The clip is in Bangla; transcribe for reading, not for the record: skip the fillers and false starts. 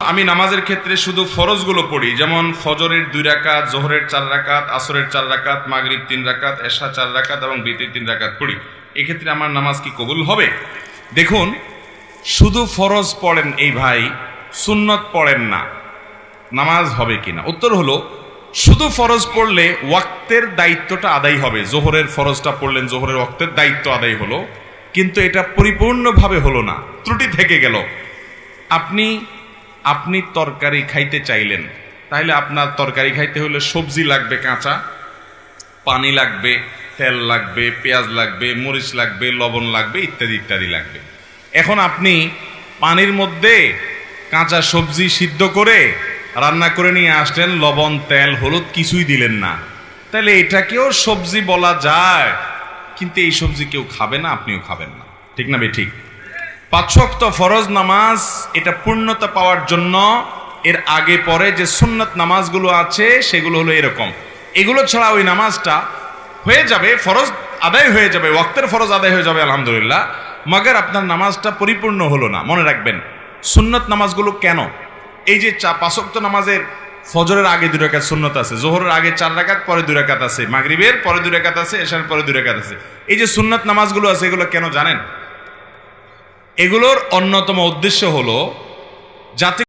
আমি নামাজের ক্ষেত্রে শুধু ফরজগুলো পড়ি, যেমন ফজরের 2 রাকাত, জোহরের 4 রাকাত, আসরের 4 রাকাত, মাগরিব 3 রাকাত, এশা 4 রাকাত এবং বিতির 3 রাকাত পড়ি। এক্ষেত্রে আমার নামাজ কি কবুল হবে? দেখুন, শুধু ফরজ পড়েন এই ভাই, সুন্নত পড়েন না, নামাজ হবে কিনা? উত্তর হলো, শুধু ফরজ পড়লে ওয়াক্তের দায়িত্বটা আদায় হবে। জোহরের ফরজটা পড়লেন, জোহরের ওয়াক্তের দায়িত্ব আদায় হলো, কিন্তু এটা পরিপূর্ণভাবে হলো না, ত্রুটি থেকে গেল। আপনি তরকারি খাইতে চাইলেন, তাহলে আপনার তরকারি খাইতে হলে সবজি লাগবে কাঁচা, পানি লাগবে, তেল লাগবে, পেঁয়াজ লাগবে, মরিচ লাগবে, লবণ লাগবে, ইত্যাদি ইত্যাদি লাগবে। এখন আপনি পানির মধ্যে কাঁচা সবজি সিদ্ধ করে রান্না করে নিয়ে আসলেন, লবণ, তেল, হলুদ কিছুই দিলেন না, তাহলে এটাকেও সবজি বলা যায়, কিন্তু এই সবজি কেউ খাবে না, আপনিও খাবেন না। ঠিক না বে ঠিক? 5 ওয়াক্ত ফরজ নামাজ এটা পূর্ণতা পাওয়ার জন্য এর আগে পরে যে সুন্নত নামাজগুলো আছে সেগুলো হলো এরকম। এগুলো ছাড়া ওই নামাজটা হয়ে যাবে, ফরজ আদায় হয়ে যাবে, ওয়াক্তের ফরজ আদায় হয়ে যাবে আলহামদুলিল্লাহ, মগর আপনার নামাজটা পরিপূর্ণ হলো না। মনে রাখবেন, সুন্নত নামাজগুলো কেন, এই যে 5 ওয়াক্ত নামাজের ফজরের আগে 2 রাকাত সুন্নত আছে, জোহরের আগে 4 রাকাত, পরে 2 রাকাত আছে, মাগরিবের পরে 2 রাকাত আছে, এশার পরে 2 রাকাত আছে। এই যে সুন্নত নামাজগুলো আছে, এগুলো কেন জানেন? এগুলোর অন্যতম উদ্দেশ্য হলো যাতে